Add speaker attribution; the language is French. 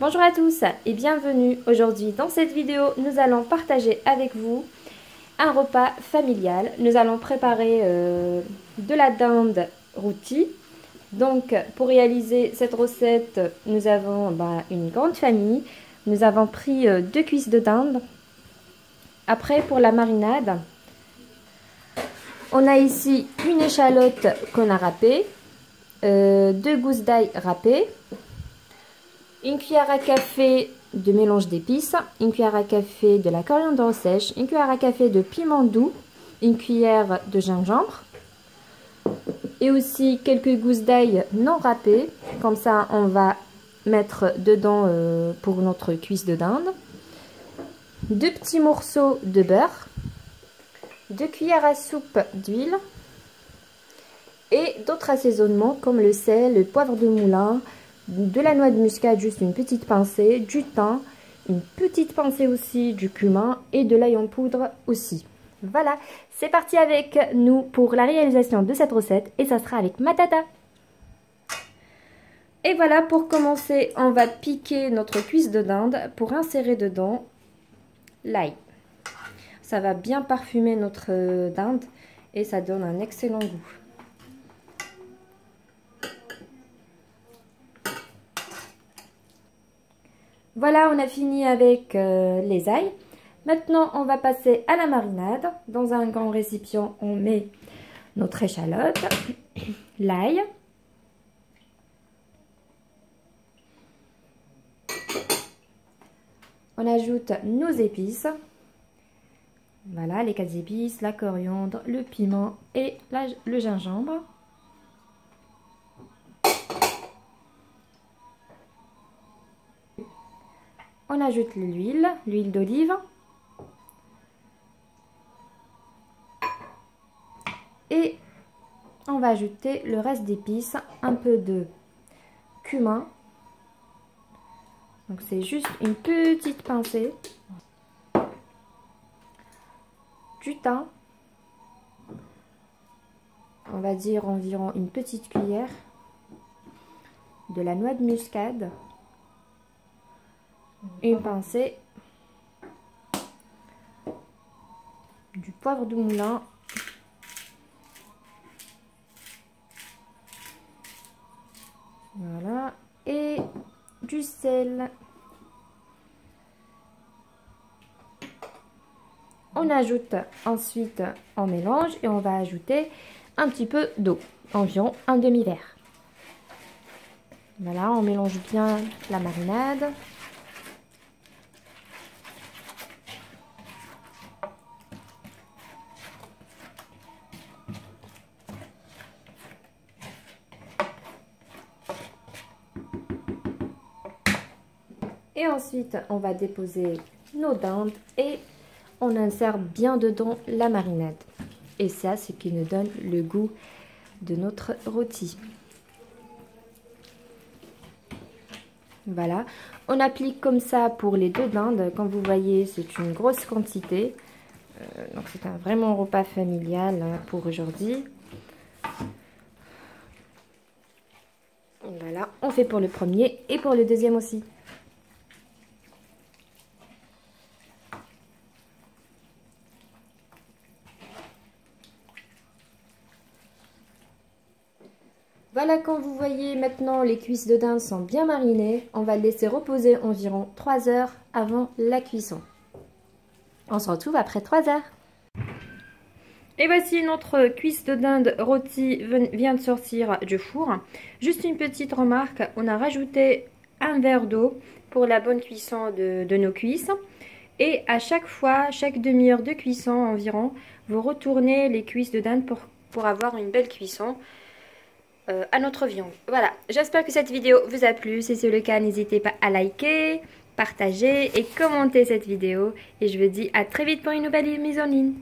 Speaker 1: Bonjour à tous et bienvenue. Aujourd'hui dans cette vidéo, nous allons partager avec vous un repas familial. Nous allons préparer de la dinde rôtie. Donc pour réaliser cette recette, nous avons une grande famille. Nous avons pris 2 cuisses de dinde. Après pour la marinade, on a ici une échalote qu'on a râpée, 2 gousses d'ail râpées, une cuillère à café de mélange d'épices, une cuillère à café de la coriandre sèche, une cuillère à café de piment doux, une cuillère de gingembre et aussi quelques gousses d'ail non râpées. Comme ça, on va mettre dedans pour notre cuisse de dinde. 2 petits morceaux de beurre, 2 cuillères à soupe d'huile et d'autres assaisonnements comme le sel, le poivre de moulin, de la noix de muscade, juste une petite pincée, du thym, une petite pincée aussi du cumin et de l'ail en poudre aussi. Voilà, c'est parti avec nous pour la réalisation de cette recette et ça sera avec ma tata. Et voilà, pour commencer, on va piquer notre cuisse de dinde pour insérer dedans l'ail. Ça va bien parfumer notre dinde et ça donne un excellent goût. Voilà, on a fini avec les ails. Maintenant, on va passer à la marinade. Dans un grand récipient, on met notre échalote, l'ail, on ajoute nos épices. Voilà, les 4 épices, la coriandre, le piment et le gingembre. On ajoute l'huile d'olive. Et on va ajouter le reste d'épices, un peu de cumin. Donc c'est juste une petite pincée. Du thym. On va dire environ une petite cuillère. De la noix de muscade. Une pincée. Du poivre de moulin. Voilà. Et du sel. On ajoute ensuite, on mélange et on va ajouter un petit peu d'eau, environ un demi-verre. Voilà, on mélange bien la marinade. Et ensuite, on va déposer nos dindes et on insère bien dedans la marinade. Et ça, c'est ce qui nous donne le goût de notre rôti. Voilà, on applique comme ça pour les 2 dindes. Comme vous voyez, c'est une grosse quantité. Donc c'est un vraiment repas familial pour aujourd'hui. Voilà, on fait pour le premier et pour le deuxième aussi. Voilà, comme vous voyez maintenant, les cuisses de dinde sont bien marinées. On va les laisser reposer environ 3 heures avant la cuisson. On se retrouve après 3 heures. Et voici notre cuisse de dinde rôtie vient de sortir du four. Juste une petite remarque, on a rajouté un verre d'eau pour la bonne cuisson de nos cuisses. Et à chaque fois, chaque demi-heure de cuisson environ, vous retournez les cuisses de dinde pour avoir une belle cuisson à notre viande. Voilà, j'espère que cette vidéo vous a plu. Si c'est le cas, n'hésitez pas à liker, partager et commenter cette vidéo. Et je vous dis à très vite pour une nouvelle mise en ligne.